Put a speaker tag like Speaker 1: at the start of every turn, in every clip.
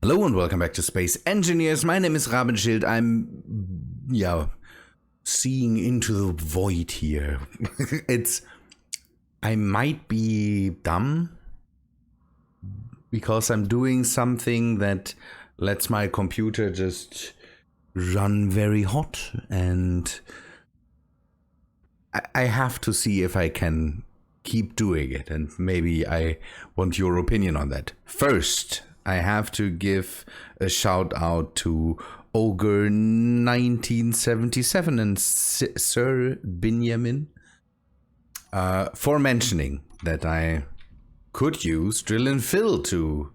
Speaker 1: Hello and welcome back to Space Engineers. My name is Rabenschild. I'm, seeing into the void here. I might be dumb because I'm doing something that lets my computer just run very hot, and I have to see if I can keep doing it, and maybe I want your opinion on that. First, I have to give a shout out to Ogre 1977 and Sir Benjamin for mentioning that I could use drill and fill to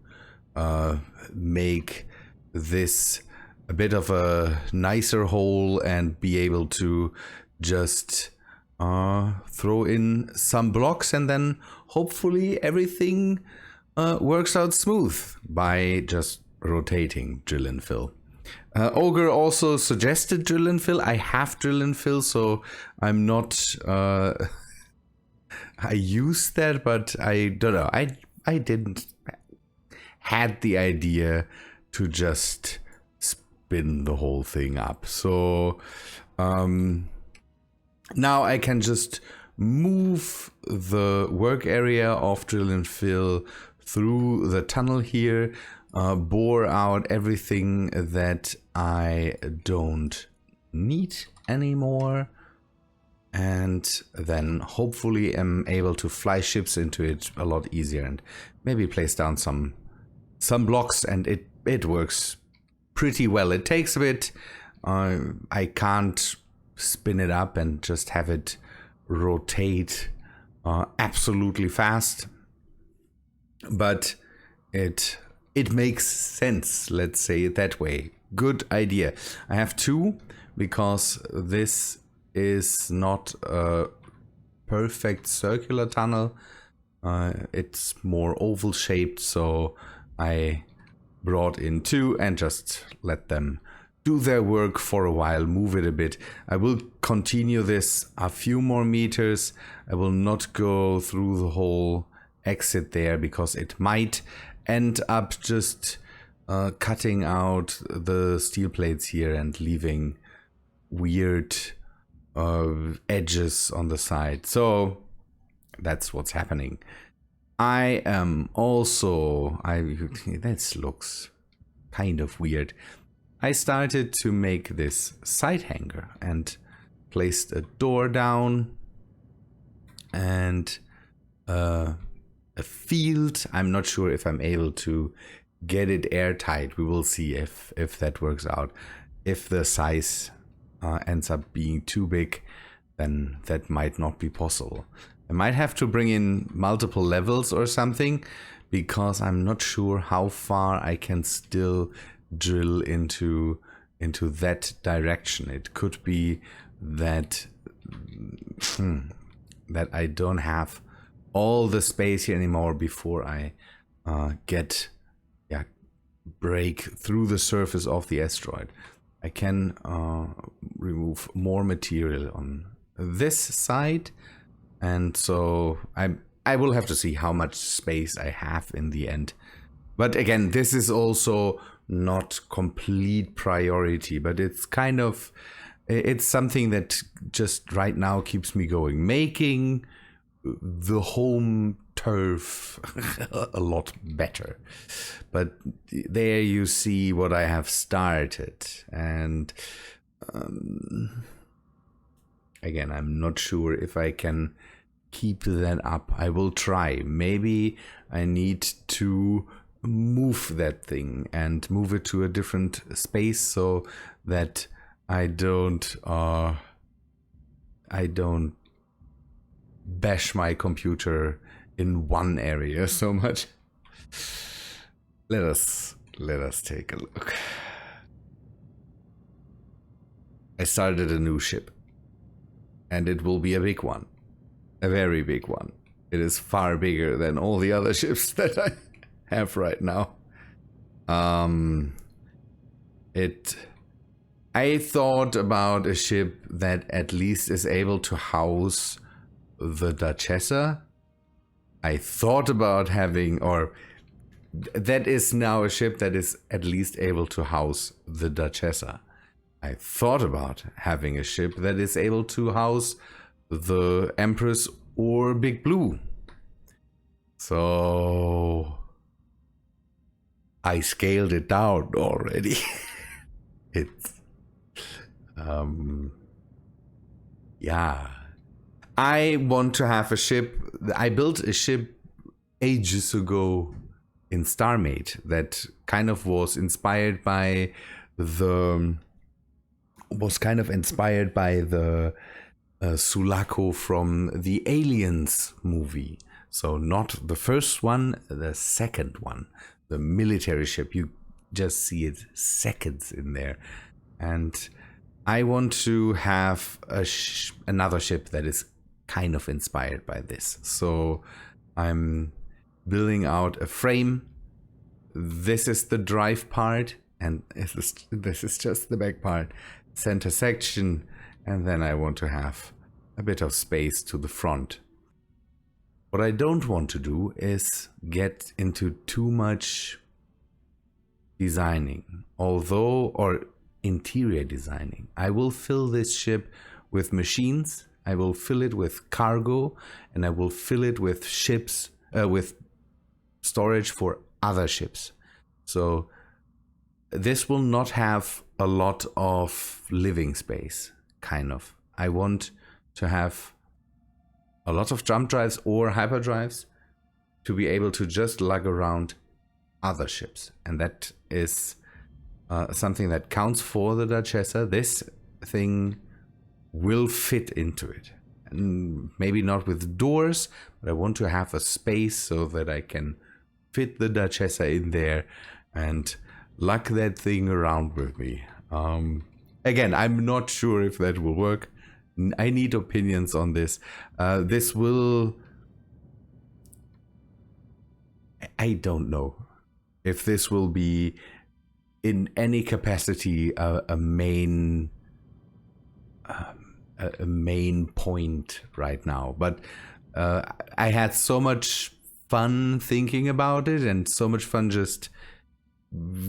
Speaker 1: make this a bit of a nicer hole and be able to just throw in some blocks, and then hopefully everything works out smooth by just rotating drill and fill. Ogre also suggested drill and fill. I have drill and fill, so I'm not I use that, but I don't know. I didn't had the idea to just spin the whole thing up. So now I can just move the work area of drill and fill through the tunnel here, bore out everything that I don't need anymore, and then hopefully am able to fly ships into it a lot easier and maybe place down some blocks, and it works pretty well. It takes a bit. I can't spin it up and just have it rotate absolutely fast, but it makes sense, let's say it that way. Good idea. I have two, because this is not a perfect circular tunnel. It's more oval shaped, so I brought in two and just let them do their work for a while, move it a bit. I will continue this a few more meters. I will not go through the whole exit there, because it might end up just cutting out the steel plates here and leaving weird edges on the side. So that's what's happening. I am also, this looks kind of weird. I started to make this side hanger and placed a door down and a field. I'm not sure if I'm able to get it airtight. We will see if that works out. If the size ends up being too big, then that might not be possible. I might have to bring in multiple levels or something, because I'm not sure how far I can still drill into that direction. It could be that that I don't have all the space here anymore before I break through the surface of the asteroid. I can remove more material on this side, and so I will have to see how much space I have in the end. But again, this is also not complete priority, but it's something that just right now keeps me going, making the home turf a lot better. But there you see what I have started, and again, I'm not sure if I can keep that up. I will try. Maybe I need to move that thing and move it to a different space, so that I don't bash my computer in one area so much. Let us take a look. I started a new ship, and it will be a big one, a very big one. It is far bigger than all the other ships that I have right now. I thought about a ship that at least is able to house the Duchessa. I thought about having, or that is now a ship that is at least able to house the Duchessa. I thought about having a ship that is able to house the Empress or Big Blue. So I scaled it down already. It's yeah. I want to have a ship. I built a ship ages ago in Starmade that kind of was inspired by the Sulaco from the Aliens movie. So not the first one, the second one, the military ship. You just see it seconds in there. And I want to have another ship that is kind of inspired by this. So I'm building out a frame. This is the drive part, and this is just the back part. Center section, and then I want to have a bit of space to the front. What I don't want to do is get into too much designing, or interior designing. I will fill this ship with machines, I will fill it with cargo, and I will fill it with ships, with storage for other ships. So this will not have a lot of living space, kind of. I want to have a lot of jump drives or hyperdrives to be able to just lug around other ships. And that is something that counts for the Duchessa. This thing will fit into it. And maybe not with doors, but I want to have a space so that I can fit the Duchessa in there and lug that thing around with me. Again, I'm not sure if that will work. I need opinions on this. This will... I don't know if this will be in any capacity a main point right now. But I had so much fun thinking about it and so much fun just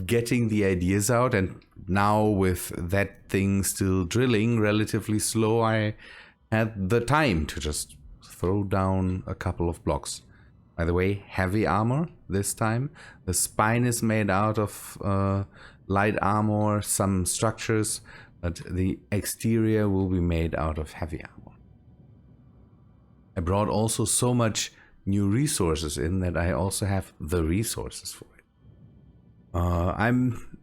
Speaker 1: getting the ideas out, and now with that thing still drilling relatively slow, I had the time to just throw down a couple of blocks. By the way, heavy armor this time. The spine is made out of light armor, some structures, but the exterior will be made out of heavy armor. I brought also so much new resources in that I also have the resources for it.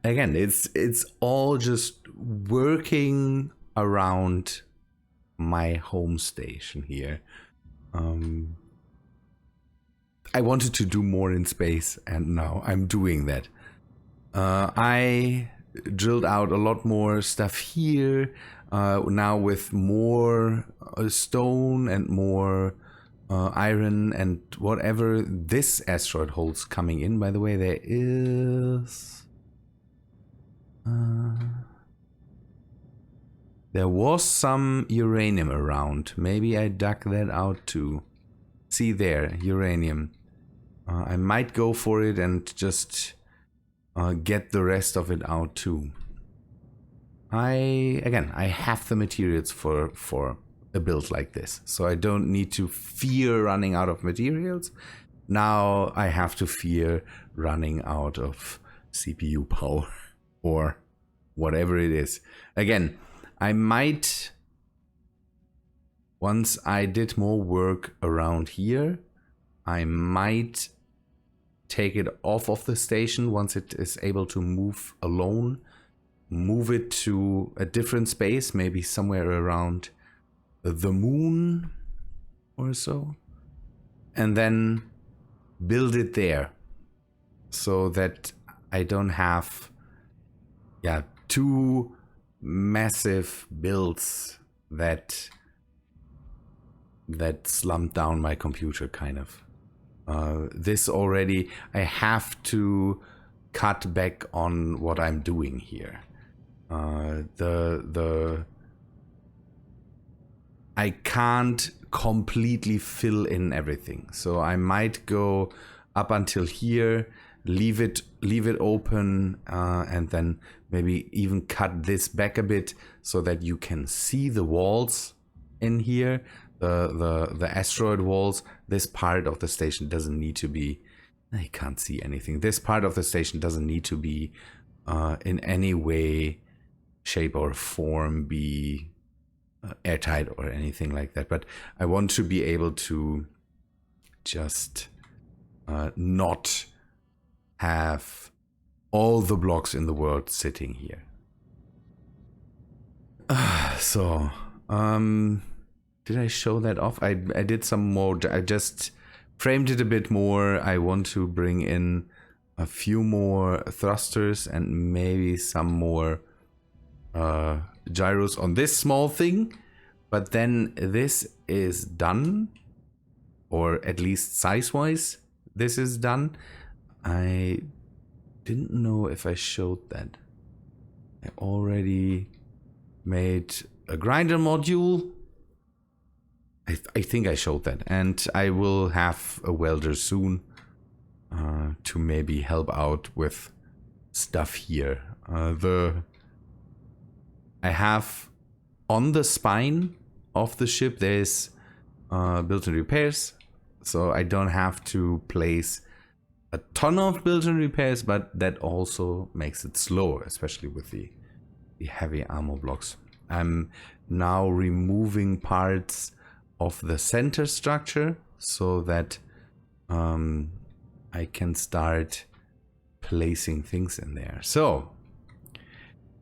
Speaker 1: It's all just working around my home station here. I wanted to do more in space, and now I'm doing that. I drilled out a lot more stuff here, now with more stone and more iron and whatever this asteroid holds coming in. By the way, there is... there was some uranium around. Maybe I dug that out too. See there, uranium. I might go for it and just get the rest of it out too. I have the materials for a build like this, so I don't need to fear running out of materials. Now I have to fear running out of CPU power or whatever it is. Again, I might, once I did more work around here, I might take it off of the station once it is able to move alone, move it to a different space, maybe somewhere around the moon or so, and then build it there so that I don't have two massive builds that slumped down my computer kind of. This already, I have to cut back on what I'm doing here. I can't completely fill in everything, so I might go up until here, leave it open, and then maybe even cut this back a bit so that you can see the walls in here, the asteroid walls. This part of the station doesn't need to be, I can't see anything. This part of the station doesn't need to be in any way, shape or form be airtight or anything like that, but I want to be able to just not have all the blocks in the world sitting here. So did I show that off? I did some more. I just framed it a bit more. I want to bring in a few more thrusters and maybe some more gyros on this small thing, but then this is done, or at least size-wise this is done. I didn't know if I showed that. I already made a grinder module. I think I showed that, and I will have a welder soon to maybe help out with stuff here. I have on the spine of the ship there's built-in repairs, so I don't have to place a ton of built-in repairs, but that also makes it slow, especially with the heavy armor blocks. I'm now removing parts of the center structure so that I can start placing things in there. So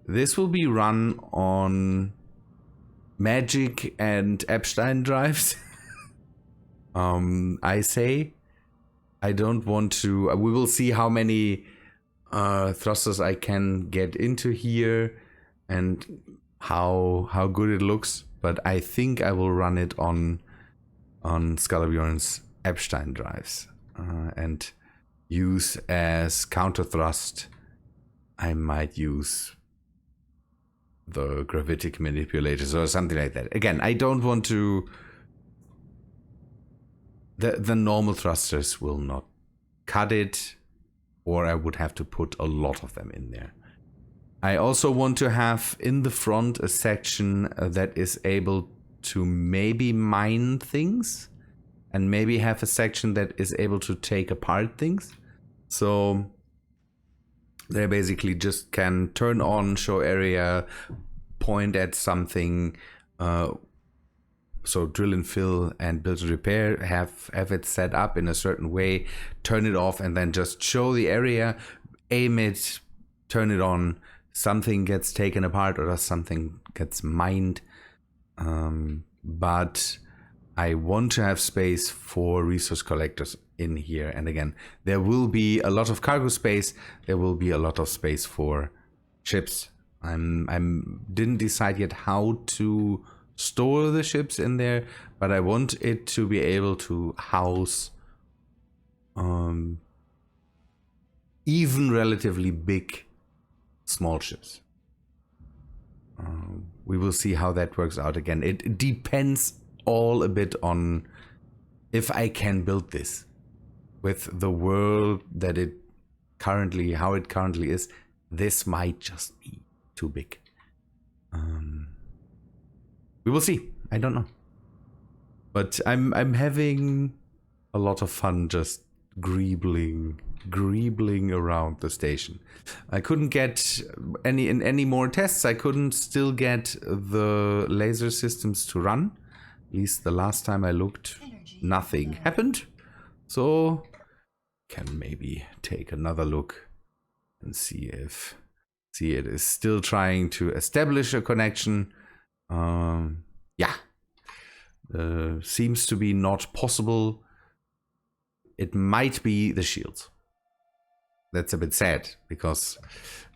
Speaker 1: this will be run on Magic and Epstein drives. I say I don't want to. We will see how many thrusters I can get into here and how good it looks. But I think I will run it on Scalabjorn's Epstein drives and use as counter thrust. I might use the gravitic manipulators or something like that. Again, I don't want to. The normal thrusters will not cut it, or I would have to put a lot of them in there. I also want to have in the front a section that is able to maybe mine things, and maybe have a section that is able to take apart things. So they basically just can turn on, show area, point at something. So drill and fill and build and repair, have it set up in a certain way, turn it off, and then just show the area, aim it, turn it on, something gets taken apart or something gets mined. But I want to have space for resource collectors in here. And again, there will be a lot of cargo space. There will be a lot of space for ships. I didn't decide yet how to store the ships in there, but I want it to be able to house even relatively big small ships. We will see how that works out. Again, it depends all a bit on if I can build this with the world that it currently, how it currently is. This might just be too big. We will see. I don't know. But I'm having a lot of fun just greebling around the station. I couldn't get any more tests. I couldn't still get the laser systems to run. At least the last time I looked, nothing happened. So can maybe take another look and see if it is still trying to establish a connection. Yeah, seems to be not possible. It might be the shields. That's a bit sad because,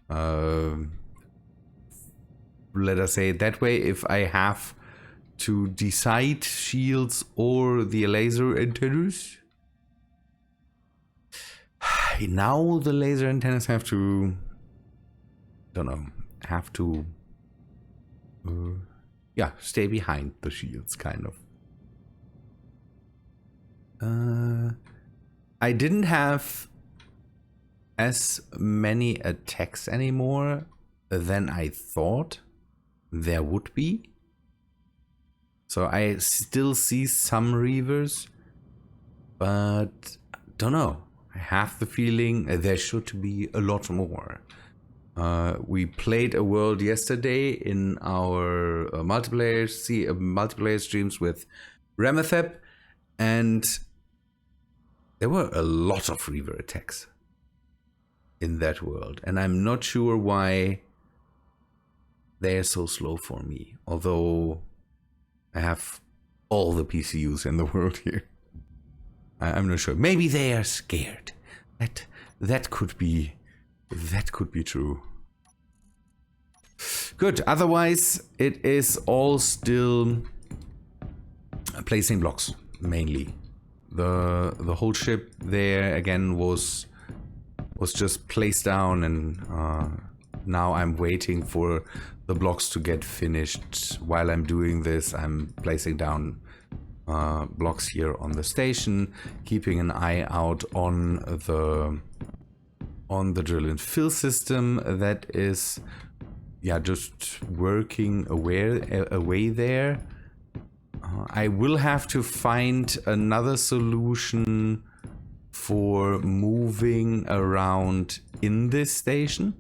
Speaker 1: let us say it that way, if I have to decide shields or the laser antennas, now the laser antennas have to, yeah, stay behind the shields, kind of. I didn't have as many attacks anymore than I thought there would be. So I still see some Reavers, but don't know. I have the feeling there should be a lot more. We played a world yesterday in our multiplayer streams with Ramethep, and there were a lot of Reaver attacks in that world, and I'm not sure why they're so slow for me, although I have all the PCUs in the world here. I'm not sure. Maybe they are scared. That could be true. Good. Otherwise, it is all still placing blocks mainly. The whole ship there again was just placed down, and now I'm waiting for the blocks to get finished. While I'm doing this, I'm placing down blocks here on the station, keeping an eye out on the drill and fill system that is just working away there. I will have to find another solution for moving around in this station.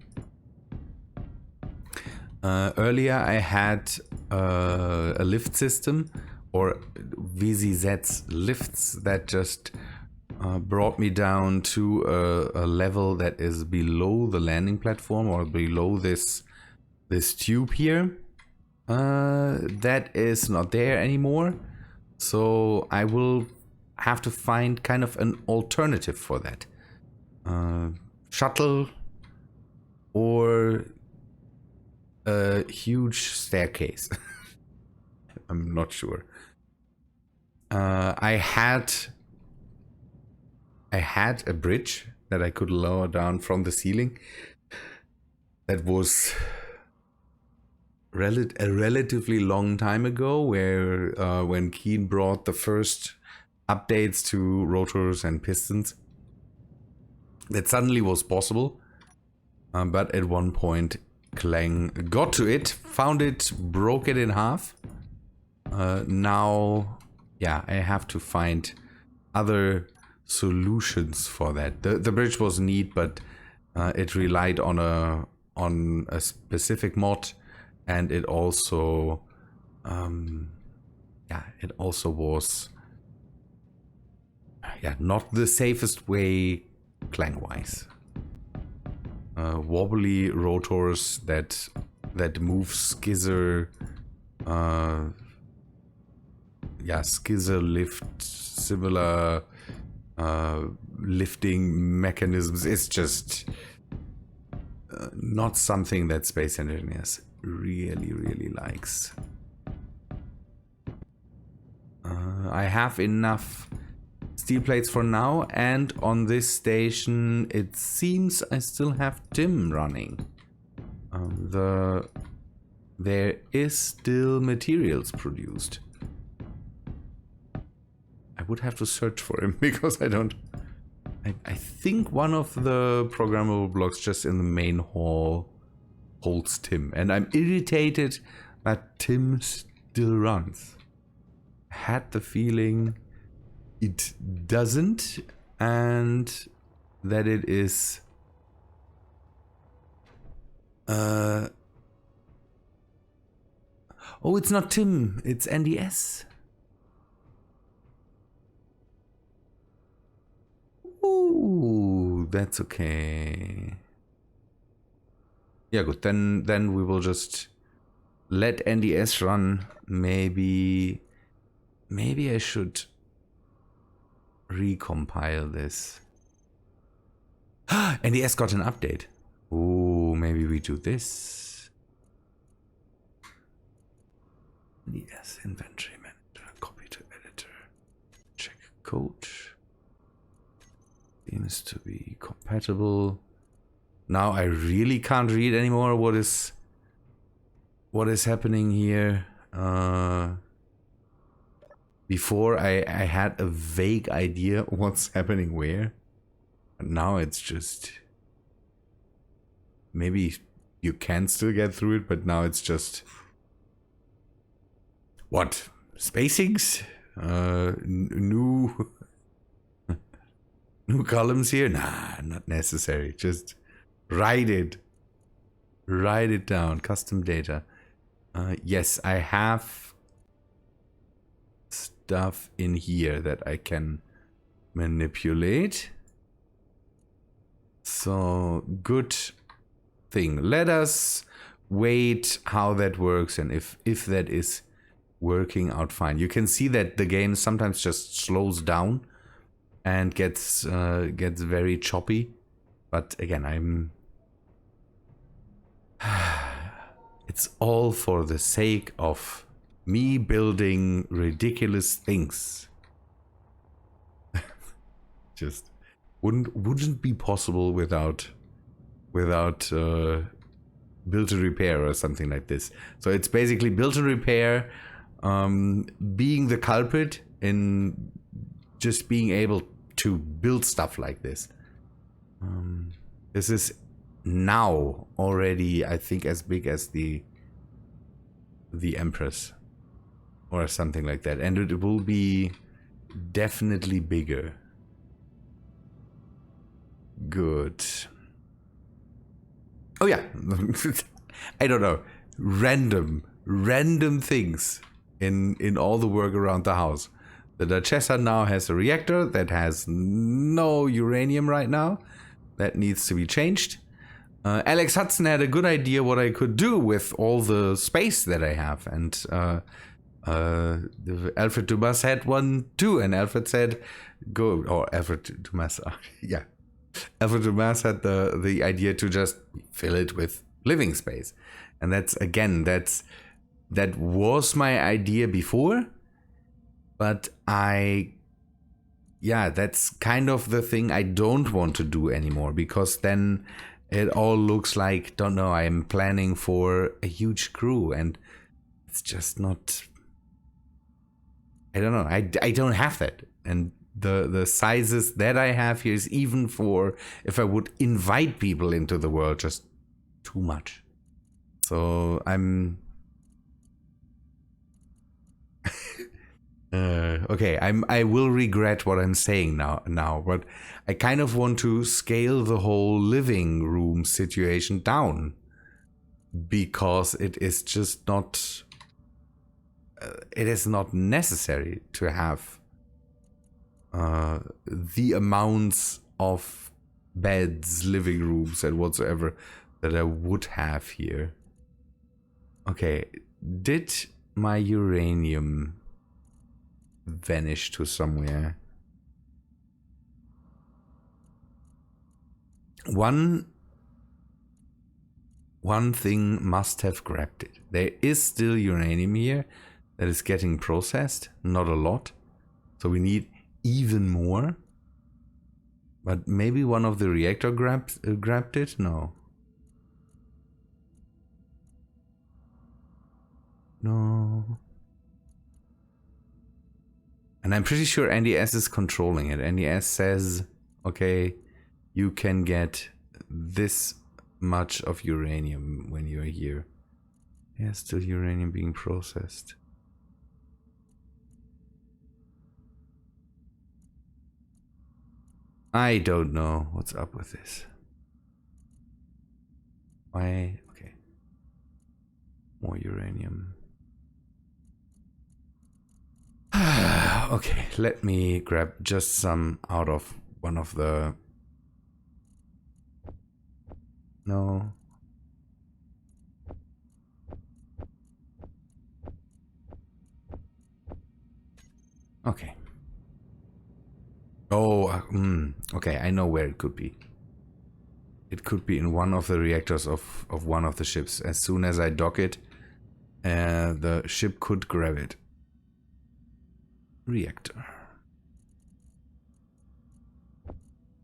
Speaker 1: Earlier I had a lift system, or VZZ's lifts, that just brought me down to a level that is below the landing platform, or below this tube here. That is not there anymore, so I will have to find kind of an alternative for that. Shuttle or a huge staircase. I'm not sure. I had a bridge that I could lower down from the ceiling. That was a relatively long time ago, where when Keen brought the first updates to rotors and pistons, that suddenly was possible. But at one point, Clang got to it, found it, broke it in half. Now, I have to find other solutions for that. The bridge was neat, but it relied on a specific mod, and it also was not the safest way Clang wise. Wobbly rotors that move skizzer skizzer lift, similar lifting mechanisms. It's just not something that Space Engineers really likes. I have enough steel plates for now, and on this station it seems I still have Tim running. There is still materials produced. I would have to search for him because I don't. I think one of the programmable blocks just in the main hall holds Tim, and I'm irritated that Tim still runs. I had the feeling it doesn't, and that it is oh, it's not Tim, it's NDS. Ooh, that's okay. Yeah, good. Then we will just let NDS run. Maybe I should recompile this. NDS got an update. Ooh, maybe we do this. NDS inventory manager, copy to editor, check code. Seems to be compatible. Now I really can't read anymore what is happening here. Before I had a vague idea what's happening where. But now it's just maybe you can still get through it, but now it's just... What? Spacings? New... New columns here? Nah, not necessary. Just write it. Write it down. Custom data. Yes, I have stuff in here that I can manipulate. So, good thing. Let us wait how that works and if that is working out fine. You can see that the game sometimes just slows down and gets very choppy. But again, it's all for the sake of me building ridiculous things. Just wouldn't be possible without build and repair or something like this. So it's basically build and repair being the culprit in just being able to build stuff like this. This is now already, I think, as big as the Empress or something like that, and it will be definitely bigger. Good. Oh yeah, I don't know, random things in all the work around the house. The Duchessa now has a reactor that has no uranium right now. That needs to be changed. Alex Hudson had a good idea what I could do with all the space that I have, and Alfred Dumas had one too, and Alfred said, "Go." Or Alfred Dumas, yeah. Alfred Dumas had the idea to just fill it with living space, and that was my idea before, but that's kind of the thing I don't want to do anymore, because then it all looks like, don't know, I'm planning for a huge crew, and it's just not, I don't know, I don't have that, and the sizes that I have here is even for if I would invite people into the world, just too much. So I'm okay. I will regret what I'm saying now, but I kind of want to scale the whole living room situation down, because it is just not. It is not necessary to have the amounts of beds, living rooms, and whatsoever that I would have here. Okay, did my uranium vanish to somewhere? One thing must have grabbed it. There is still uranium here that is getting processed, not a lot. So we need even more. But maybe one of the reactor grabbed it? No. No. And I'm pretty sure NDS is controlling it. NDS says, okay, you can get this much of uranium when you're here. Yeah, still uranium being processed. I don't know what's up with this. Why? Okay. More uranium. Okay, let me grab just some out of one of the... No. Okay. Oh, okay, I know where it could be. It could be in one of the reactors of one of the ships. As soon as I dock it, the ship could grab it. Reactor.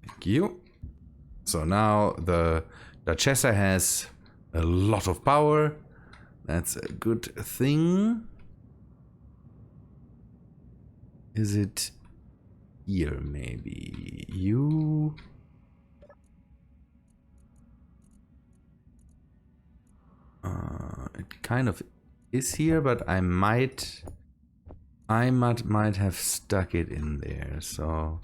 Speaker 1: Thank you. So now the Duchessa has a lot of power. That's a good thing. Is it here maybe? You... kind of is here, but I might have stuck it in there. So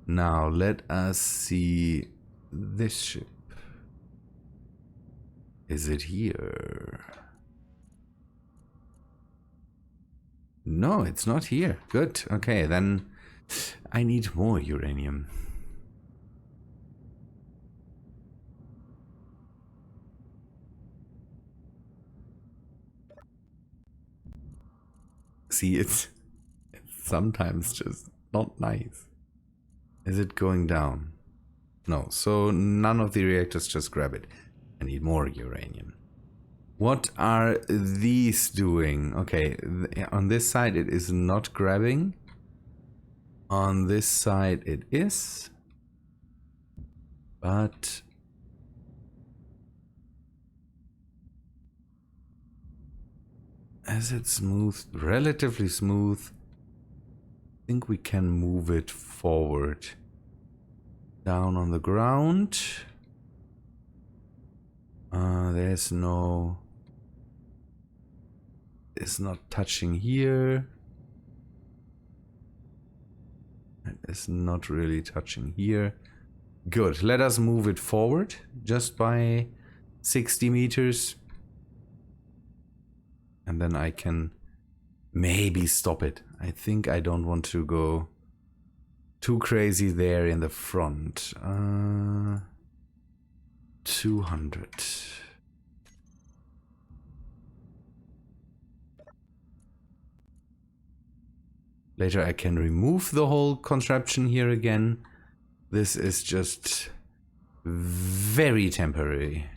Speaker 1: now let us see this ship. Is it here? No, it's not here. Good. Okay, then I need more uranium. See, it's sometimes just not nice. Is it going down? No, so none of the reactors, just grab it. I need more uranium. What are these doing? Okay, on this side it is not grabbing. On this side it is. But is it smooth? Relatively smooth. I think we can move it forward. Down on the ground. There's no... It's not touching here. It is not really touching here. Good. Let us move it forward just by 60 meters. And then I can maybe stop it. I think I don't want to go too crazy there in the front. 200. Later I can remove the whole contraption here again. This is just very temporary.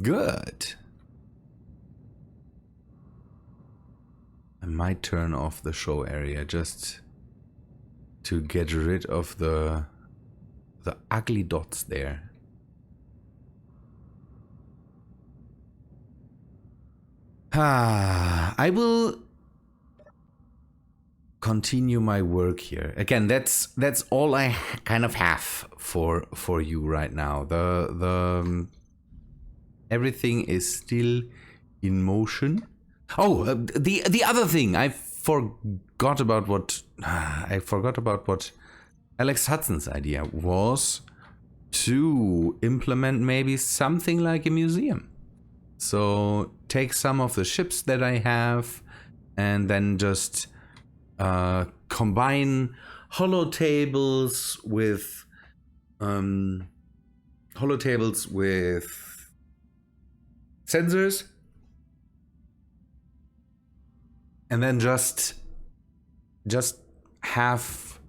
Speaker 1: Good. I might turn off the show area just to get rid of the ugly dots there. I will continue my work here. Again, that's all I kind of have for you right now. The everything is still in motion. Oh, the other thing I forgot about what Alex Hudson's idea was to implement maybe something like a museum. So take some of the ships that I have and then just combine holotables with sensors, and then just have,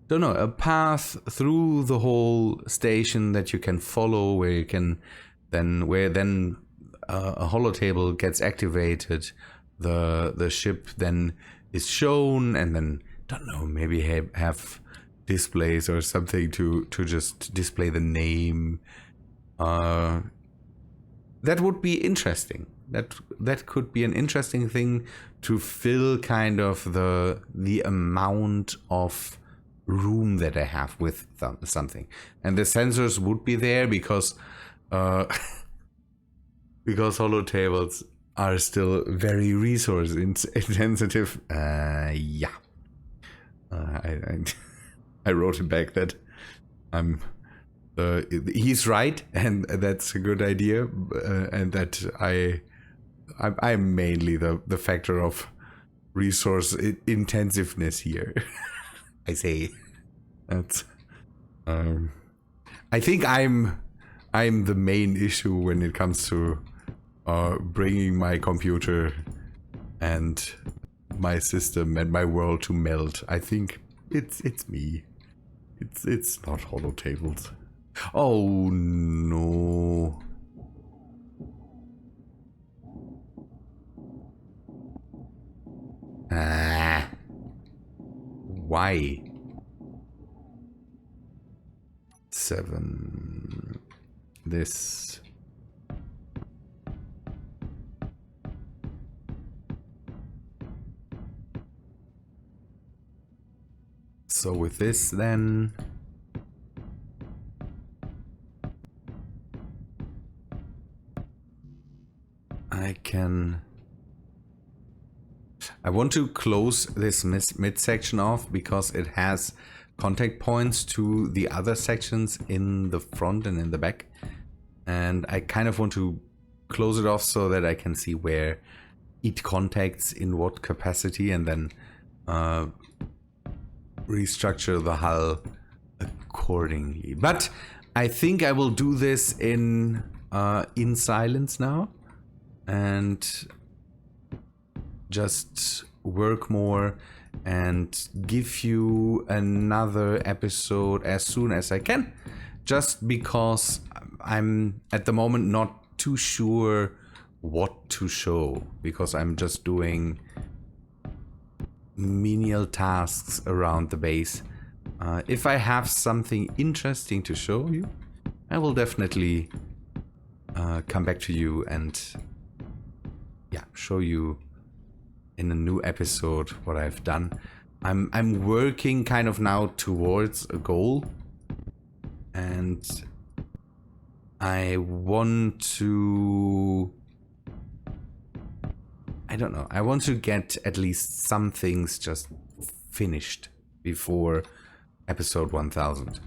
Speaker 1: don't know, a path through the whole station that you can follow, where you can then a holotable gets activated, the ship then is shown, and then, don't know, maybe have displays or something to just display the name. That would be interesting. That could be an interesting thing to fill kind of the amount of room that I have with something. And the sensors would be there because because holotables are still very resource intensive. Yeah. I wrote him back that he's right, and that's a good idea, and that I'm mainly the factor of resource intensiveness here. I say that's I think I'm the main issue when it comes to bringing my computer and my system and my world to melt. I think it's me. It's not holotables. Oh no. Why? 7. This. So with this then, can... I want to close this midsection off because it has contact points to the other sections in the front and in the back. And I kind of want to close it off so that I can see where it contacts in what capacity, and then restructure the hull accordingly. But I think I will do this in silence now and just work more and give you another episode as soon as I can, just because I'm at the moment not too sure what to show, because I'm just doing menial tasks around the base. If I have something interesting to show you, I will definitely come back to you and show you in a new episode what I've done. I'm working kind of now towards a goal, and I want to... I don't know. I want to get at least some things just finished before episode 1000.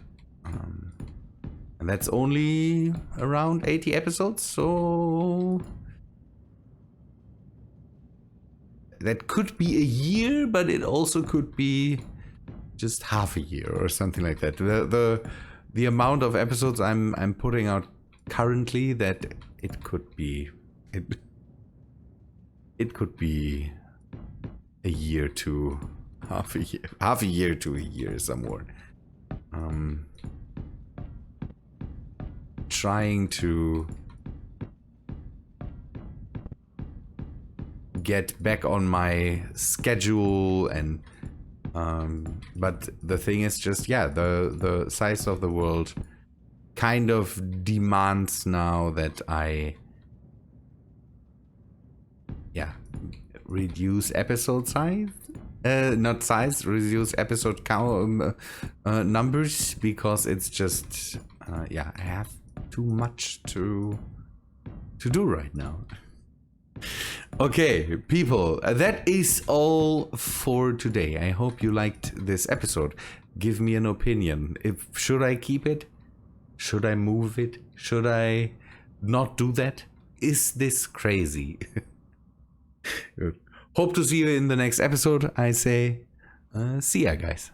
Speaker 1: And that's only around 80 episodes, so... that could be a year, but it also could be just half a year or something like that. The amount of episodes I'm putting out currently, that it could be... It could be a year to half a year to a year somewhere. Trying to get back on my schedule, and but the thing is just, the size of the world kind of demands now that I reduce episode size, reduce episode count, numbers, because it's just I have too much to do right now. Okay, people, that is all for today. I hope you liked this episode. Give me an opinion. Should I keep it? Should I move it? Should I not do that? Is this crazy? Hope to see you in the next episode. I say, see ya, guys.